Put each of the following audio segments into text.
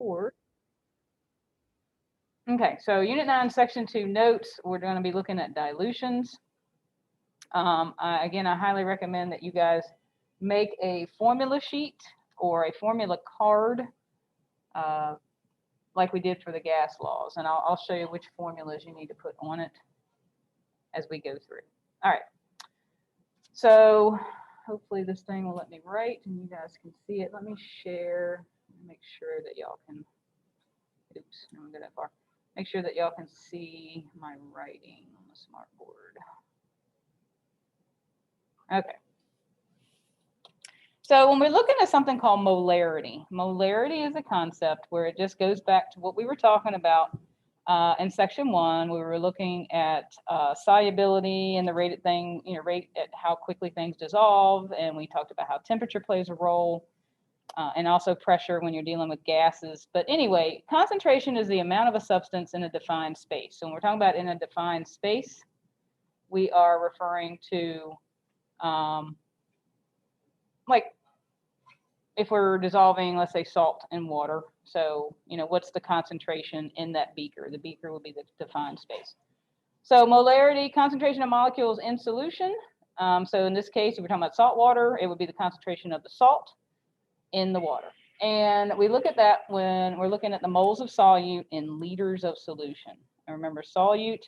board. Okay, so Unit 9, Section 2 notes, we're going to be looking at dilutions. Again, I highly recommend that you guys make a formula sheet or a formula card like we did for the gas laws. And I'll show you which formulas you need to put on it as we go through. All right. So hopefully this thing will let me write and you guys can see it. Let me share, make sure that y'all can, oops, I don't go that far. Make sure that y'all can see my writing on the smart board. Okay. So when we're looking at something called molarity, molarity is a concept where it just goes back to what we were talking about in section 1. We were looking at solubility and the rate at how quickly things dissolve, and we talked about how temperature plays a role, and also pressure when you're dealing with gases. But anyway, concentration is the amount of a substance in a defined space. So when we're talking about in a defined space, we are referring to like if we're dissolving, let's say, salt in water. So, what's the concentration in that beaker? The beaker will be the defined space. So molarity, concentration of molecules in solution. So in this case, if we're talking about salt water, it would be the concentration of the salt in the water. And we look at that when we're looking at the moles of solute in liters of solution. And remember, solute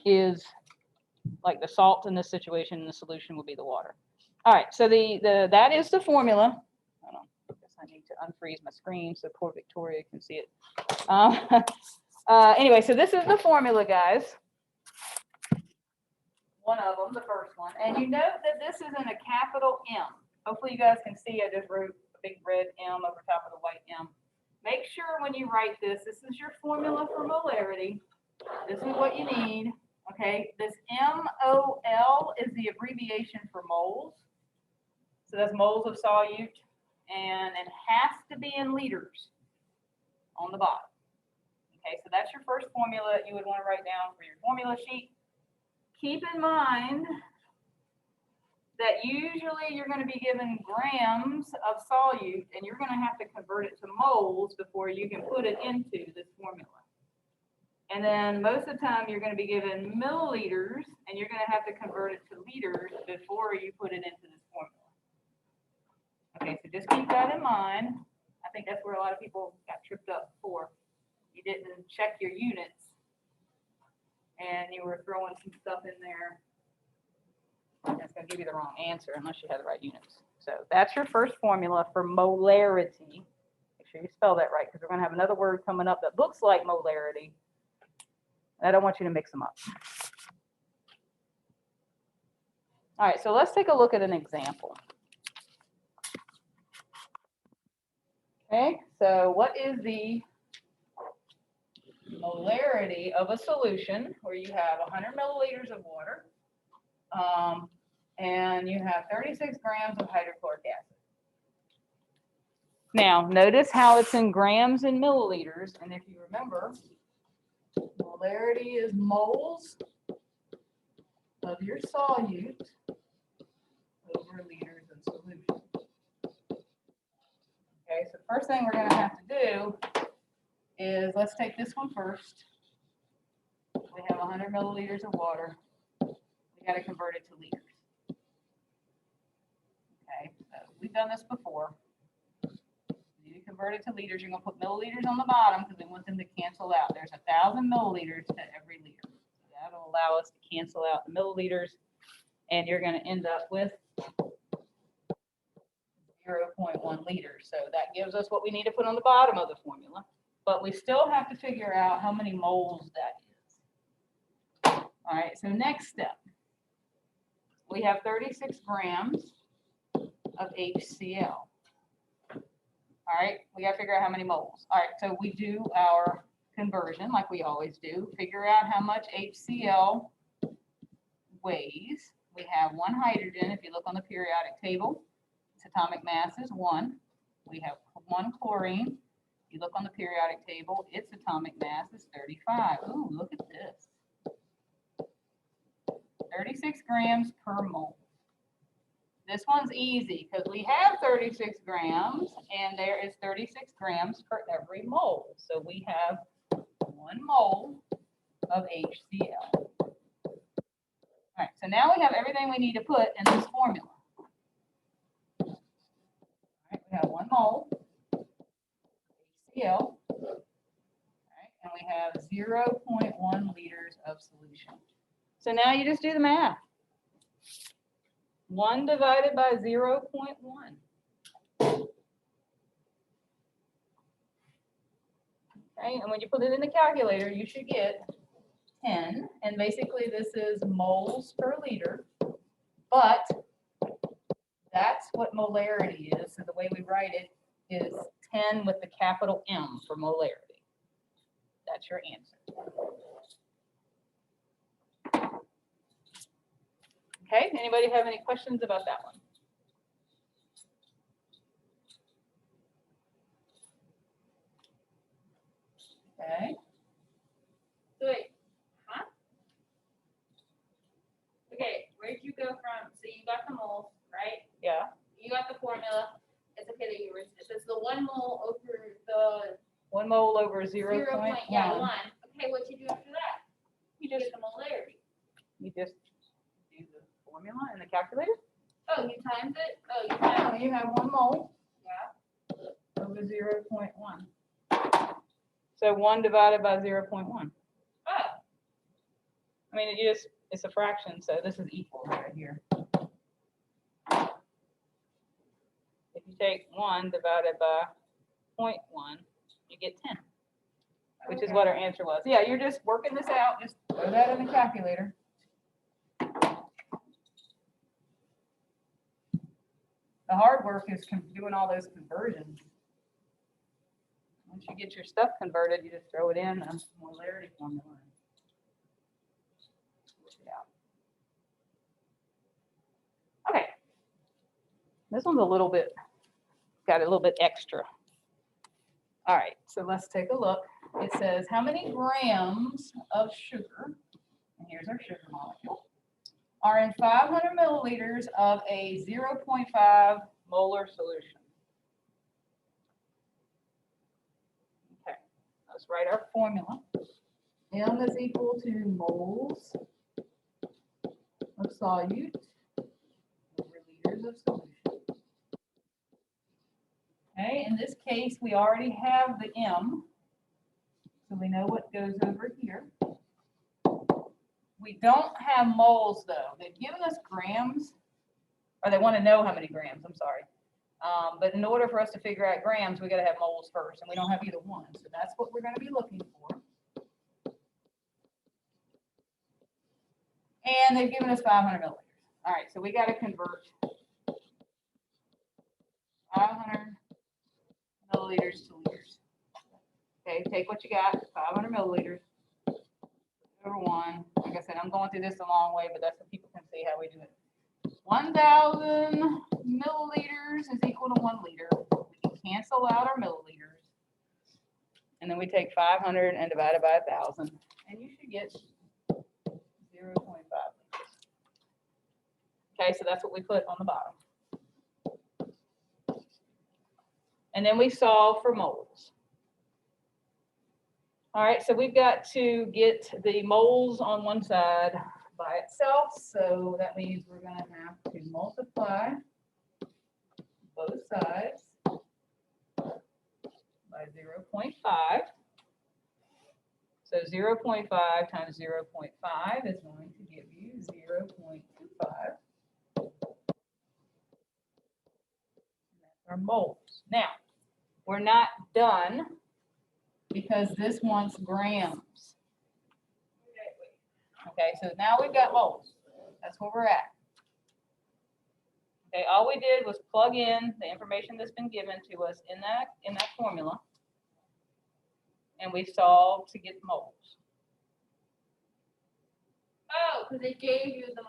is like the salt in this situation, and the solution will be the water. All right, so that is the formula. Hold on, I guess I need to unfreeze my screen so poor Victoria can see it. Anyway, so this is the formula, guys. One of them, the first one. And you note that this is in a capital M. Hopefully you guys can see I just wrote a big red M over top of the white M. Make sure when you write this is your formula for molarity. This is what you need. Okay, this MOL is the abbreviation for moles. So that's moles of solute, and it has to be in liters on the bottom. Okay, so that's your first formula that you would want to write down for your formula sheet. Keep in mind that usually you're going to be given grams of solute, and you're going to have to convert it to moles before you can put it into this formula. And then most of the time you're going to be given milliliters, and you're going to have to convert it to liters before you put it into this formula. Okay, so just keep that in mind. I think that's where a lot of people got tripped up before. You didn't check your units, and you were throwing some stuff in there. That's going to give you the wrong answer unless you have the right units. So that's your first formula for molarity. Make sure you spell that right, because we're going to have another word coming up that looks like molarity. I don't want you to mix them up. All right, so let's take a look at an example. Okay, so what is the molarity of a solution where you have 100 milliliters of water and you have 36 grams of hydrochloric acid? Now, notice how it's in grams and milliliters, and if you remember, molarity is moles of your solute over liters in solution. Okay, so the first thing we're going to have to do is, let's take this one first. We have 100 milliliters of water. We got to convert it to liters. Okay, so we've done this before. You need to convert it to liters. You're going to put milliliters on the bottom because we want them to cancel out. There's 1,000 milliliters to every liter. So that'll allow us to cancel out the milliliters, and you're going to end up with 0.1 liters. So that gives us what we need to put on the bottom of the formula. But we still have to figure out how many moles that is. All right, so next step. We have 36 grams of HCl. All right, we got to figure out how many moles. All right, so we do our conversion like we always do. Figure out how much HCl weighs. We have one hydrogen. If you look on the periodic table, its atomic mass is 1. We have one chlorine. If you look on the periodic table, its atomic mass is 35. Ooh, look at this. 36 grams per mole. This one's easy because we have 36 grams and there is 36 grams per every mole. So we have 1 mole of HCl. All right, so now we have everything we need to put in this formula. All right, we have 1 mole HCl. All right, and we have 0.1 liters of solution. So now you just do the math. 1 divided by 0.1. Okay, and when you put it in the calculator, you should get 10. And basically this is moles per liter, but that's what molarity is. So the way we write it is 10 with the capital M for molarity. That's your answer. Okay, anybody have any questions about that one? Okay. So wait, huh? Okay, where'd you go from? So you got the moles, right? Yeah. You got the formula. It's okay that you were. So it's the 1 mole over the 1 mole over 0. 0.1. Yeah, 1. Okay, what you do after that? You You just get the molarity. do the formula in the calculator. Oh, you times it? Oh, you Oh, times you have 1 mole Yeah. over 0.1. So 1 divided by 0.1. Oh, I mean, it's a fraction, so this is equal right here. If you take 1 divided by 0.1, you get 10, which is what our answer was. Yeah, you're just working this out. Just throw that in the calculator. The hard work is doing all those conversions. Once you get your stuff converted, you just throw it in a molarity formula. Work it out. Okay. This one's got a little bit extra. All right, so let's take a look. It says how many grams of sugar, and here's our sugar molecule, are in 500 milliliters of a 0.5 molar solution. Okay, let's write our formula. M is equal to moles of solute over liters of solution. Okay, in this case, we already have the M, so we know what goes over here. We don't have moles, though. They've given us grams, or they want to know how many grams, I'm sorry. But in order for us to figure out grams, we got to have moles first, and we don't have either one. So that's what we're going to be looking for. And they've given us 500 milliliters. All right, so we got to convert 500 milliliters to liters. Okay, take what you got, 500 milliliters over 1. Like I said, I'm going through this a long way, but that's so people can see how we do it. 1,000 milliliters is equal to 1 liter. We can cancel out our milliliters. And then we take 500 and divide it by 1,000. And you should get 0.5 liters. Okay, so that's what we put on the bottom. And then we solve for moles. All right, so we've got to get the moles on one side by itself. So that means we're going to have to multiply both sides by 0.5. So 0.5 times 0.5 is going to give you 0.25. That's our moles. Now, we're not done because this wants grams. Okay, so now we've got moles. That's where we're at. Okay, all we did was plug in the information that's been given to us in that formula, and we solved to get moles. oh, because they gave you the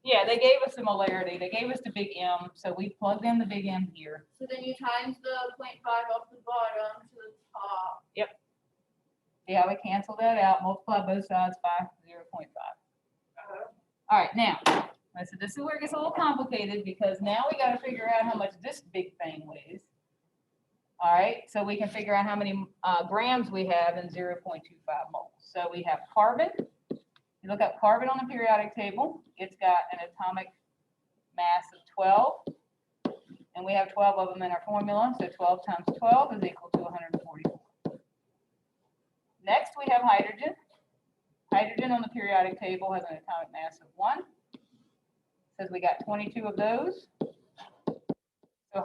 Yeah, they gave us the molarity. They gave us the big M, so we plugged in the big M here. So then you times the 0.5 off the bottom to the top. Yep. Yeah, we cancel that out, multiply both sides by 0.5. All right, now, I said, this is where it gets a little complicated because now we got to figure out how much this big thing weighs. All right, so we can figure out how many grams we have in 0.25 moles. So we have carbon. You look up carbon on the periodic table. It's got an atomic mass of 12. And we have 12 of them in our formula. So 12 times 12 is equal to 144. Next, we have hydrogen. Hydrogen on the periodic table has an atomic mass of 1. Says we got 22 of those. So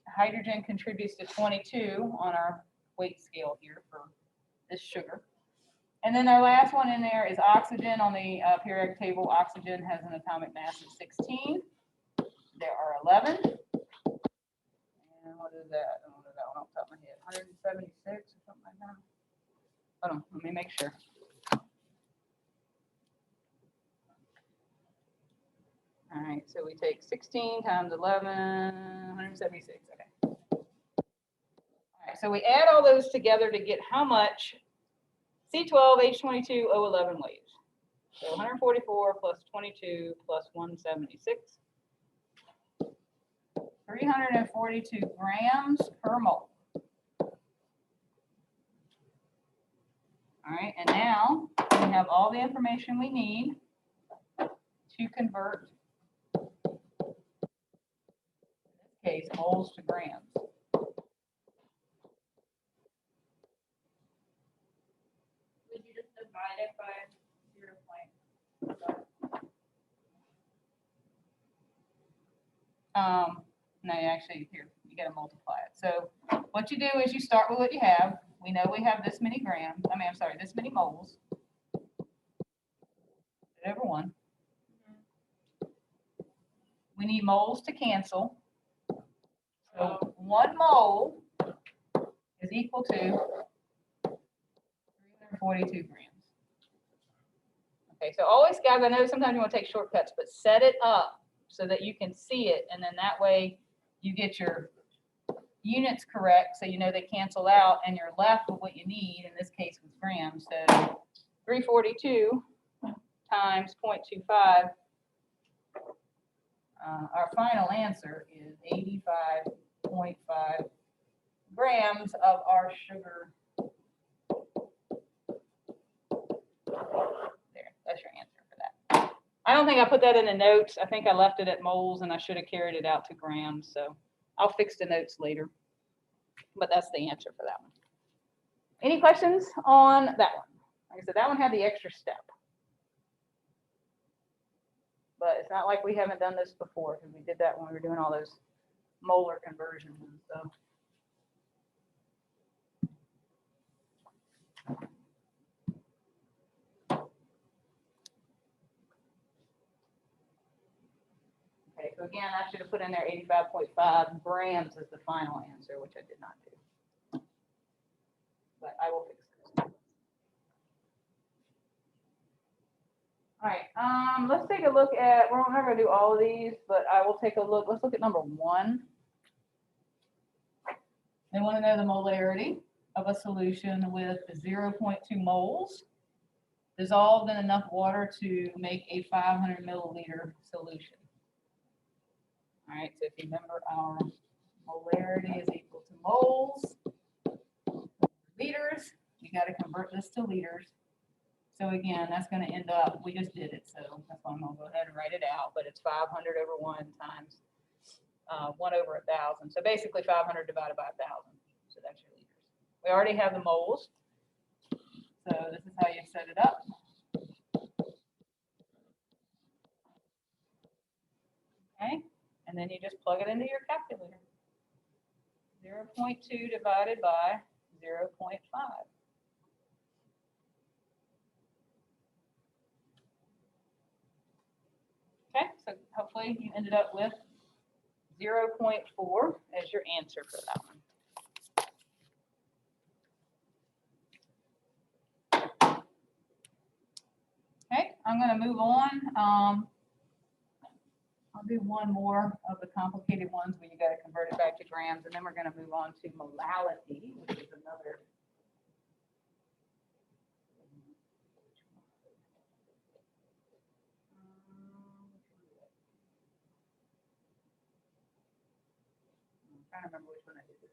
hydrogen contributes to 22 on our weight scale here for this sugar. And then our last one in there is oxygen on the periodic table. Oxygen has an atomic mass of 16. There are 11. And what is that? I don't know that one off the top of my head. 176 or something like that. Hold on, let me make sure. All right, so we take 16 times 11, 176. Okay. All right, so we add all those together to get how much C12H22O11 weighs. So 144 plus 22 plus 176. 342 grams per mole. All right, and now we have all the information we need to convert, in this case, moles to grams. Would you just divide it by 0.5? No, actually, here, you gotta multiply it. So what you do is you start with what you have. We know we have this many grams, this many moles. Over 1. We need moles to cancel. So 1 mole is equal to 342 grams. Okay, so always, guys, I know sometimes you want to take shortcuts, but set it up so that you can see it, and then that way you get your units correct, so you know they cancel out, and you're left with what you need. In this case, with grams. So 342 times 0.25. Our final answer is 85.5 grams of our sugar. There, that's your answer for that. I don't think I put that in the notes. I think I left it at moles, and I should have carried it out to grams. So I'll fix the notes later. But that's the answer for that one. Any questions on that one? Like I said, that one had the extra step. But it's not like we haven't done this before, because we did that when we were doing all those molar conversions and stuff. Okay, so again, I should have put in there 85.5 grams as the final answer, which I did not do. But I will fix this. All right, let's take a look at, we're not going to do all of these, but I will take a look. Let's look at number 1. They want to know the molarity of a solution with 0.2 moles dissolved in enough water to make a 500 milliliter solution. All right, so if you remember, our molarity is equal to moles, liters. You got to convert this to liters. So again, that's going to end up, we just did it, so that's why I'm going to go ahead and write it out, but it's 500 over 1 times 1 over 1,000. So basically 500 divided by 1,000. So that's your liters. We already have the moles. So this is how you set it up. Okay, and then you just plug it into your calculator. 0.2 divided by 0.5. Okay, so hopefully you ended up with 0.4 as your answer for that one. Okay, I'm going to move on. I'll do one more of the complicated ones where you got to convert it back to grams, and then we're going to move on to molality, which is another. trying to remember which one I did this.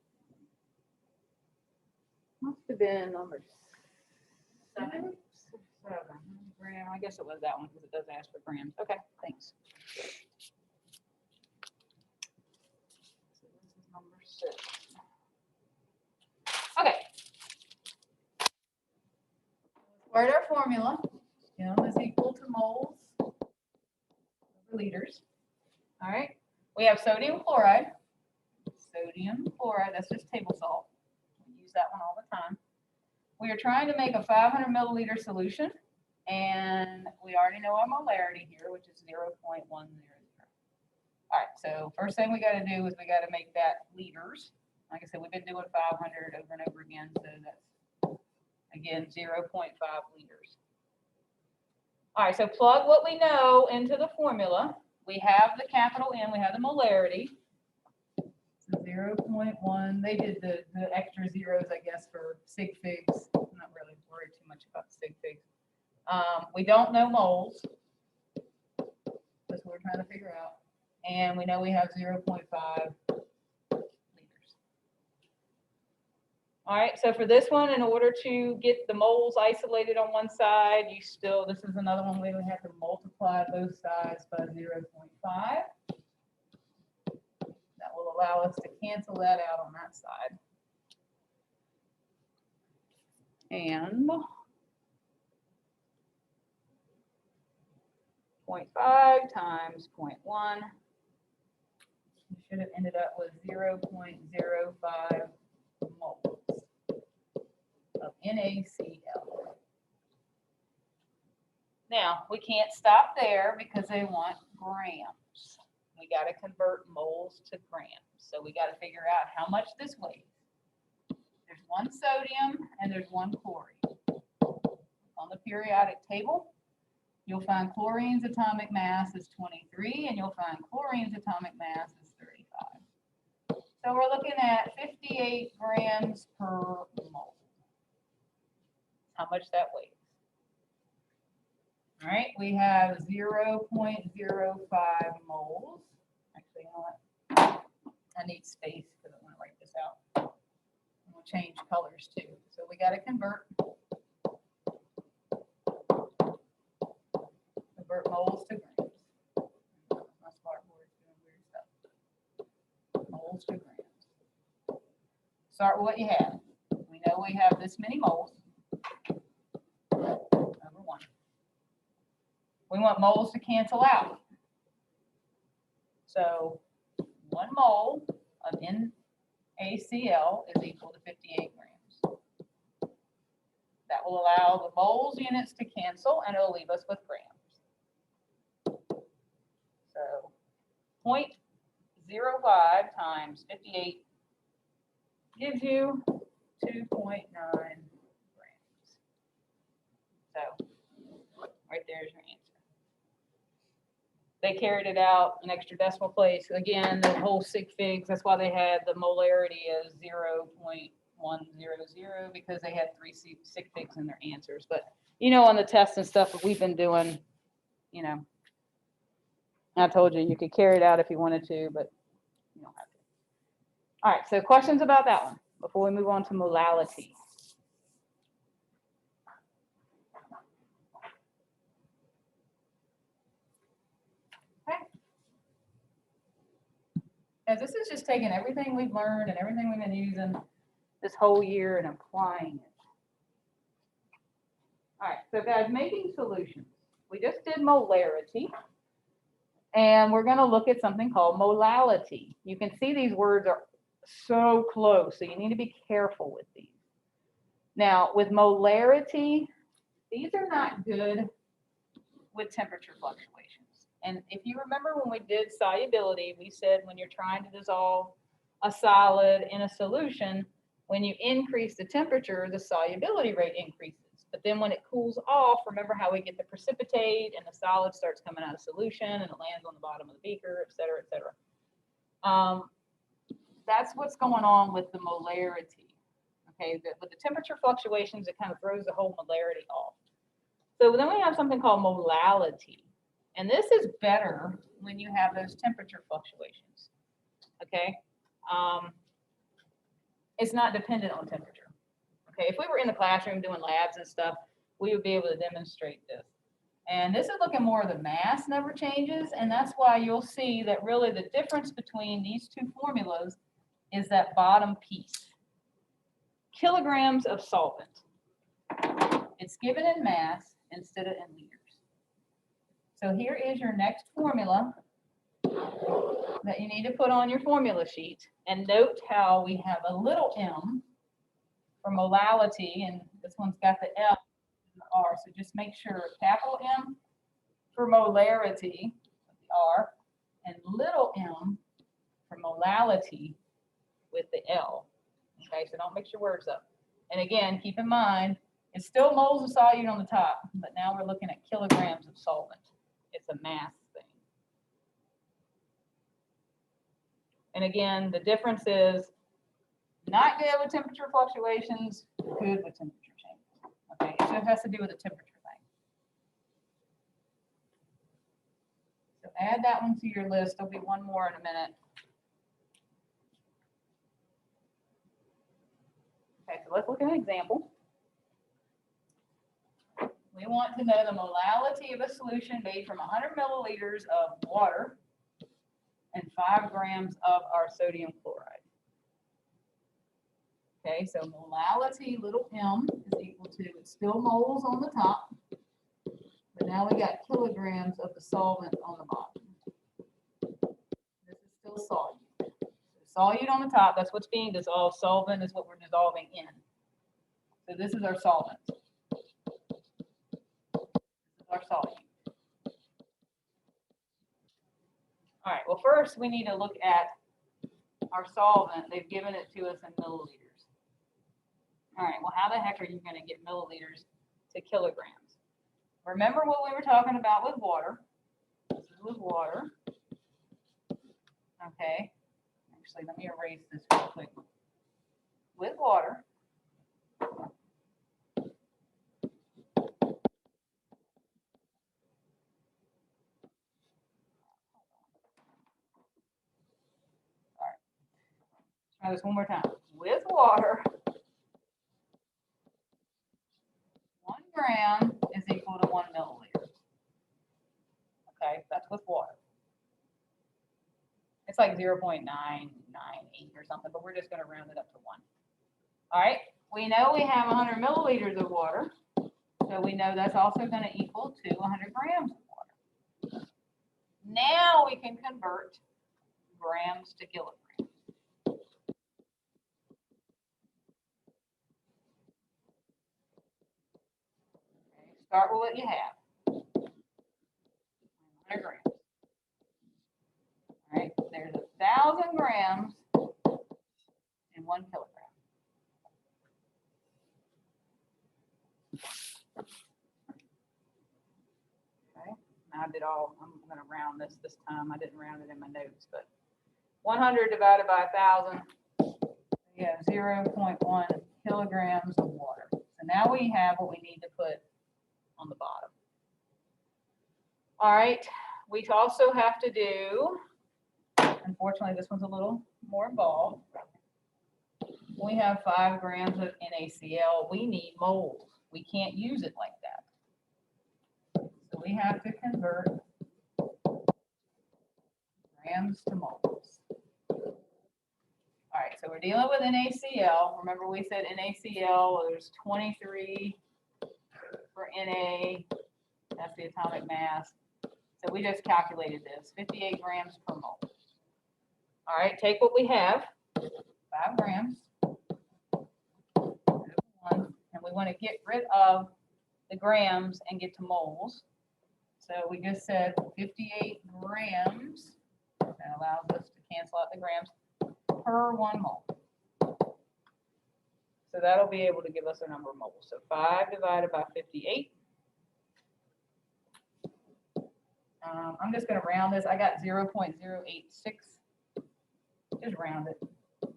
Must have been number 7. Gram. I guess it was that one because it does ask for grams. Okay, thanks. So this is number 6. Okay. Write our formula. M is equal to moles over liters. All right. We have sodium chloride. Sodium chloride, that's just table salt. We use that one all the time. We are trying to make a 500 milliliter solution, and we already know our molarity here, which is 0.100. All right, so first thing we got to do is we got to make that liters. Like I said, we've been doing 500 over and over again, so that's, again, 0.5 liters. All right, so plug what we know into the formula. We have the capital M, we have the molarity. So 0.1, they did the extra zeros, I guess, for sig figs. I'm not really worried too much about sig figs. We don't know moles. That's what we're trying to figure out. And we know we have 0.5 liters. All right, so for this one, in order to get the moles isolated on one side, this is another one where we have to multiply both sides by 0.5. That will allow us to cancel that out on that side. And 0.5 times 0.1. We should have ended up with 0.05 moles of NaCl. Now, we can't stop there because they want grams. We got to convert moles to grams. So we got to figure out how much this weighs. There's one sodium and there's one chlorine. On the periodic table, you'll find chlorine's atomic mass is 23 and you'll find chlorine's atomic mass is 35. So we're looking at 58 grams per mole. How much that weighs. All right, we have 0.05 moles. Actually, you know what? I need space because I want to write this out. And we'll change colors too. So we got to convert moles to grams. My smart board is doing weird stuff. Moles to grams. Start with what you have. We know we have this many moles. Number 1. We want moles to cancel out. So 1 mole of NaCl is equal to 58 grams. That will allow the moles units to cancel and it'll leave us with grams. So 0.05 times 58 gives you 2.9 grams. So right there's your answer. They carried it out an extra decimal place. Again, the whole sig figs, that's why they had the molarity as 0.100 because they had 3 sig figs in their answers. But, you know, on the tests and stuff that we've been doing, you know, I told you you could carry it out if you wanted to, but you don't have to. All right, so questions about that one before we move on to molality. As this is just taking everything we've learned and everything we've been using this whole year and applying it. All right, so guys, making solutions. We just did molarity, and we're going to look at something called molality. You can see these words are so close, so you need to be careful with these. Now, with molarity, these are not good with temperature fluctuations. And if you remember when we did solubility, we said when you're trying to dissolve a solid in a solution, when you increase the temperature, the solubility rate increases. But then when it cools off, remember how we get the precipitate and the solid starts coming out of solution and it lands on the bottom of the beaker, et cetera, et cetera. That's what's going on with the molarity. Okay, with the temperature fluctuations, it kind of throws the whole molarity off. So then we have something called molality. And this is better when you have those temperature fluctuations. Okay, It's not dependent on temperature. Okay, if we were in the classroom doing labs and stuff, we would be able to demonstrate this. And this is looking more, the mass never changes, and that's why you'll see that really the difference between these two formulas is that bottom piece. Kilograms of solvent. It's given in mass instead of in liters. So here is your next formula that you need to put on your formula sheet. And note how we have a little m for molality, and this one's got the L and the R. So just make sure capital M for molarity, the R, and little m for molality with the L. Okay, so don't mix your words up. And again, keep in mind, it's still moles of solute on the top, but now we're looking at kilograms of solvent. It's a mass thing. And again, the difference is not good with temperature fluctuations, good with temperature changes. Okay, so it has to do with the temperature thing. So add that one to your list. There'll be one more in a minute. Okay, so let's look at an example. We want to know the molality of a solution made from 100 milliliters of water and 5 grams of our sodium chloride. Okay, so molality, little m, is equal to, it's still moles on the top, but now we got kilograms of the solvent on the bottom. This is still solute. So solute on the top, that's what's being dissolved. Solvent is what we're dissolving in. So this is our solvent. Our solute. All right, well, first we need to look at our solvent. They've given it to us in milliliters. All right, well, how the heck are you going to get milliliters to kilograms? Remember what we were talking about with water. This is with water. Okay, actually, let me erase this real quick. With water, try this one more time. With water, 1 gram is equal to 1 milliliter. Okay, that's with water. It's like 0.998 or something, but we're just going to round it up to 1. All right, we know we have 100 milliliters of water, so we know that's also going to equal to 100 grams of water. Now we can convert grams to kilograms. Start with what you have. 100 grams. All right, there's 1,000 grams in 1 kilogram. Okay, now I did all, I'm going to round this time. I didn't round it in my notes, but 100 divided by 1,000, you have 0.1 kilograms of water. So now we have what we need to put on the bottom. All right, we also have to do, unfortunately, this one's a little more involved. We have 5 grams of NaCl. We need moles. We can't use it like that. So we have to convert grams to moles. All right, so we're dealing with NaCl. Remember we said NaCl, there's 23 for Na, that's the atomic mass. So we just calculated this, 58 grams per mole. All right, take what we have, 5 grams, and we want to get rid of the grams and get to moles. So we just said 58 grams, that allows us to cancel out the grams, per 1 mole. So that'll be able to give us a number of moles. So 5 divided by 58. I'm just going to round this. I got 0.086. Just round it to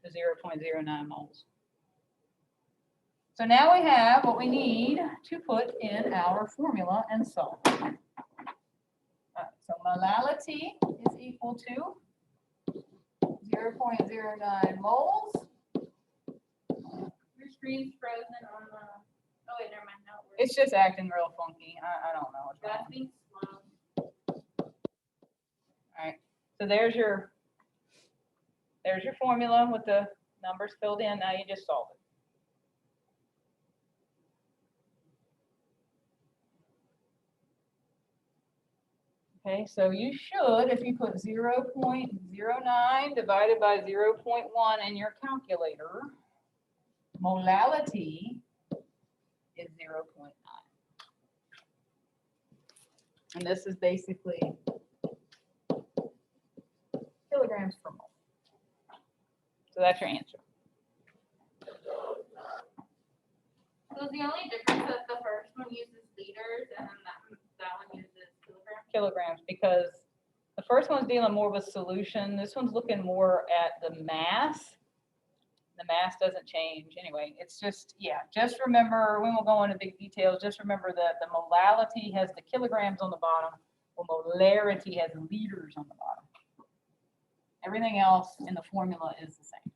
0.09 moles. So now we have what we need to put in our formula and solve. So molality is equal to 0.09 moles. Your screen's frozen on the, oh wait, never mind, now it works. It's just acting real funky. I don't know what's That's wrong. being slow. All right, so there's your formula with the numbers filled in. Now you just solve it. Okay, so you should, if you put 0.09 divided by 0.1 in your calculator, molality is 0.9. And this is basically kilograms per mole. So that's your answer. So the only difference is the first one uses liters and then that one uses kilograms. Kilograms, because the first one's dealing more with solution. This one's looking more at the mass. The mass doesn't change anyway. It's just, yeah, just remember, we won't go into big details, just remember that the molality has the kilograms on the bottom, while molarity has liters on the bottom. Everything else in the formula is the same.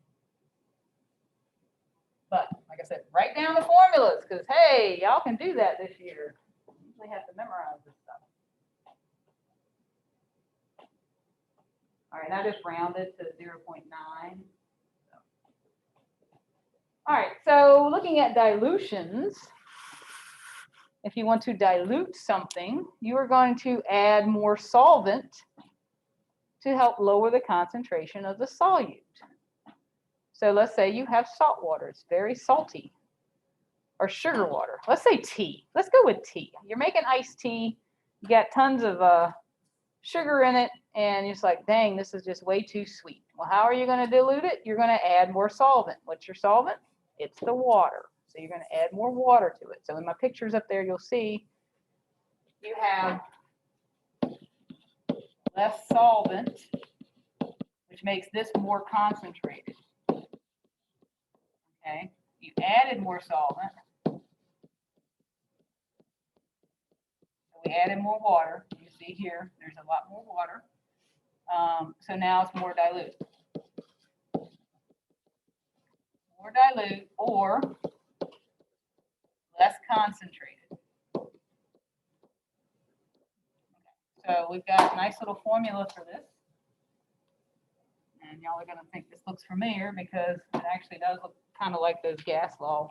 But like I said, write down the formulas, because hey, y'all can do that this year. You usually have to memorize this stuff. All right, I just rounded to 0.9. All right, so looking at dilutions, if you want to dilute something, you are going to add more solvent to help lower the concentration of the solute. So let's say you have salt water, it's very salty, or sugar water. Let's say tea. Let's go with tea. You're making iced tea, you got tons of sugar in it, and you're just like, dang, this is just way too sweet. Well, how are you going to dilute it? You're going to add more solvent. What's your solvent? It's the water. So you're going to add more water to it. So in my pictures up there, you'll see you have less solvent, which makes this more concentrated. Okay, you added more solvent. So we added more water. You see here, there's a lot more water. So now it's more dilute. More dilute or less concentrated. Okay. So we've got a nice little formula for this. And y'all are going to think this looks familiar because it actually does look kind of like those gas laws.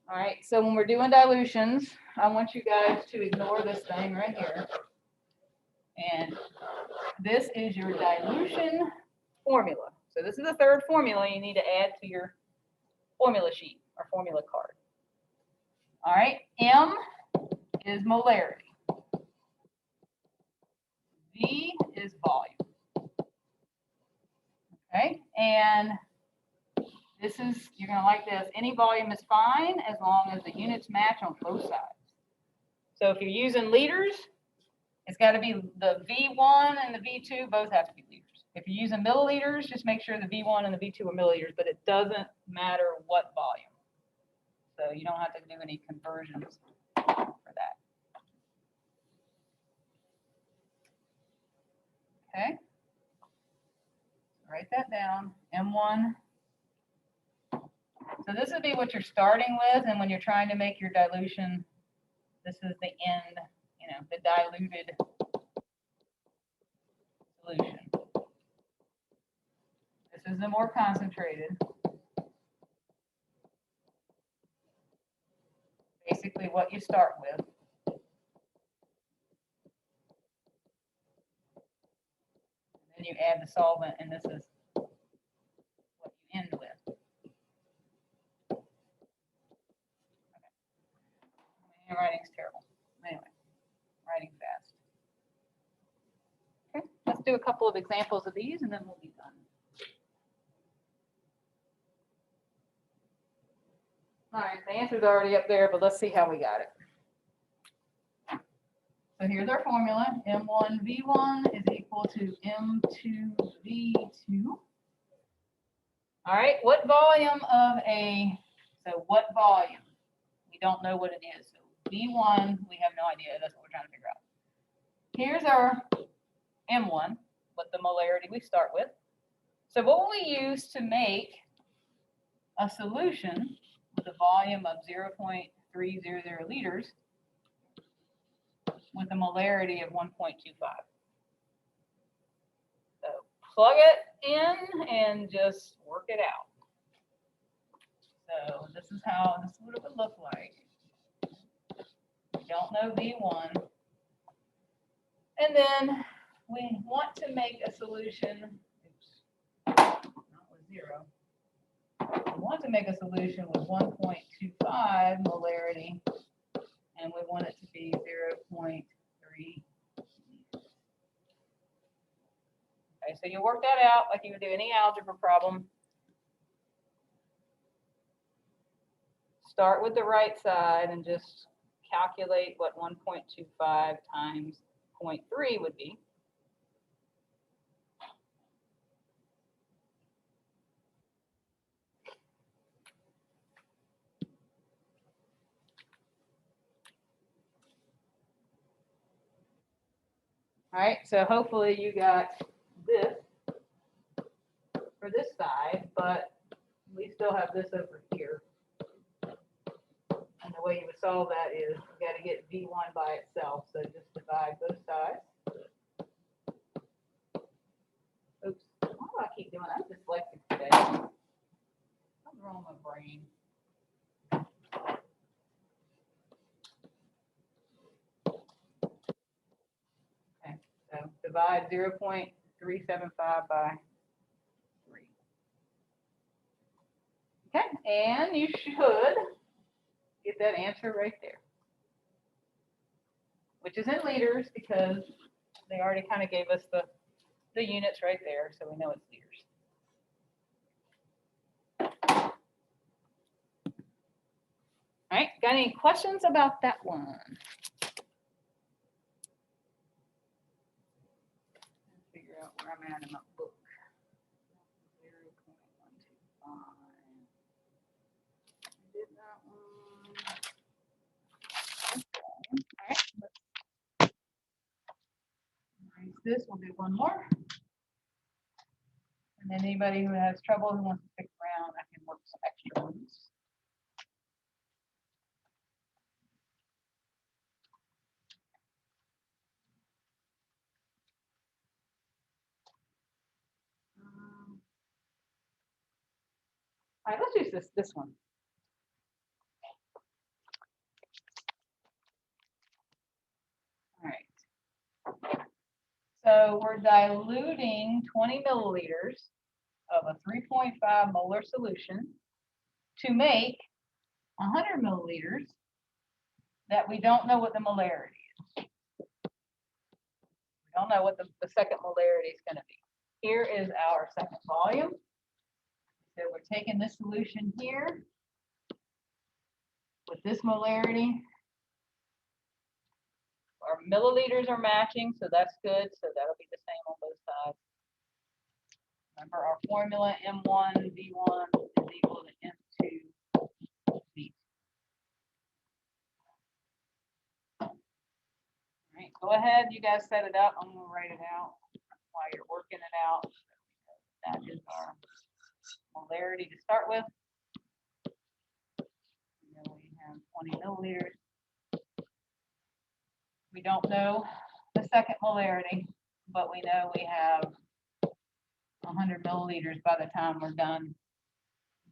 All right, so when we're doing dilutions, I want you guys to ignore this thing right here. And this is your dilution formula. So this is the third formula you need to add to your formula sheet or formula card. All right, M is molarity. V is volume. Okay, and this is, you're going to like this, any volume is fine as long as the units match on both sides. So if you're using liters, it's got to be the V1 and the V2 both have to be liters. If you're using milliliters, just make sure the V1 and the V2 are milliliters, but it doesn't matter what volume. So you don't have to do any conversions for that. Okay. Write that down, M1. So this would be what you're starting with, and when you're trying to make your dilution, this is the end, you know, the diluted solution. This is the more concentrated. Basically what you start with. And then you add the solvent, and this is what you end with. Writing's terrible. Anyway, writing fast. Okay, let's do a couple of examples of these and then we'll be done. All right, the answer's already up there, but let's see how we got it. So here's our formula. M1V1 is equal to M2V2. All right, what volume of a, so what volume? We don't know what it is. So V1, we have no idea. That's what we're trying to figure out. Here's our M1. what the molarity we start with. So what will we use to make a solution with a volume of 0.300 liters with a molarity of 1.25? So plug it in and just work it out. So this is what it would look like. We don't know V1. And then we want to make a solution, not with 0. We want to make a solution with 1.25 molarity, and we want it to be 0.3. Okay, so you work that out like you would do any algebra problem. Start with the right side and just calculate what 1.25 times 0.3 would be. All right, so hopefully you got this for this side, but we still have this over here. And the way you would solve that is you got to get V1 by itself. So just divide both sides. Oops, why do I keep doing that? I'm dyslexic today. Something's wrong with my brain. Okay, so divide 0.375 by 3. Okay, and you should get that answer right there, which is in liters because they already kind of gave us the units right there, so we know it's liters. All right, got any questions about that one? Figure out where I'm at in my book. 0.125. I did that one. All right, let's erase this. We'll do one more. And then anybody who has trouble who wants to stick around, I can work some extra ones. All right, let's use this one. All right. So we're diluting 20 milliliters of a 3.5 molar solution to make 100 milliliters that we don't know what the molarity is. We don't know what the second molarity is going to be. Here is our second volume. So we're taking this solution here with this molarity. Our milliliters are matching, so that's good. So that'll be the same on both sides. Remember our formula, M1 V1 is equal to M2 V2. All right, go ahead. You guys set it up. I'm going to write it out while you're working it out. That is our molarity to start with. And then we have 20 milliliters. We don't know the second molarity, but we know we have 100 milliliters by the time we're done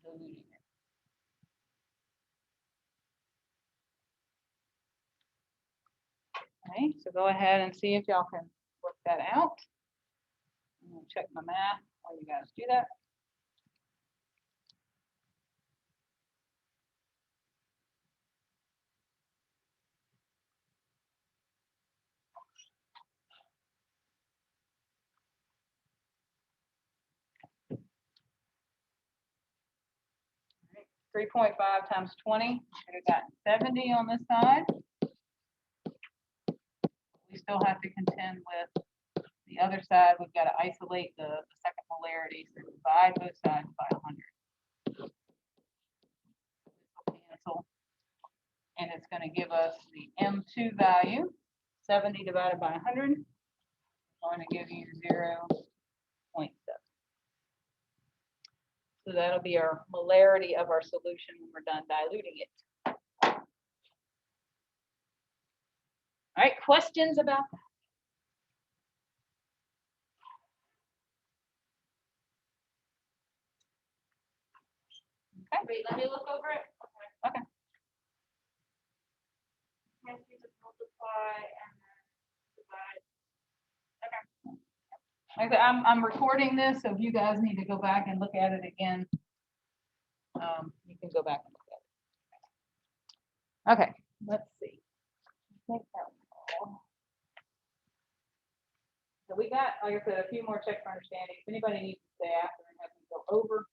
diluting it. Okay, so go ahead and see if y'all can work that out. I'm going to check my math while you guys do that. All right, 3.5 times 20, should have gotten 70 on this side. We still have to contend with the other side. We've got to isolate the second molarity, so divide both sides by 100. Cancel. And it's going to give us the M2 value, 70 divided by 100. going to give you 0.7. So that'll be our molarity of our solution when we're done diluting it. All right, questions about that? Okay. Wait, let me look over it. Okay. Next we just multiply and then divide. Like I said, I'm recording this, so if you guys need to go back and look at it again, you can go back and look at it. Okay, let's see. Take that one. So we got, like I said, a few more checks for understanding. If anybody needs to stay after and have me go over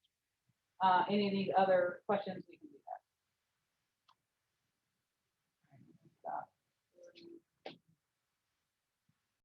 any of these other questions, we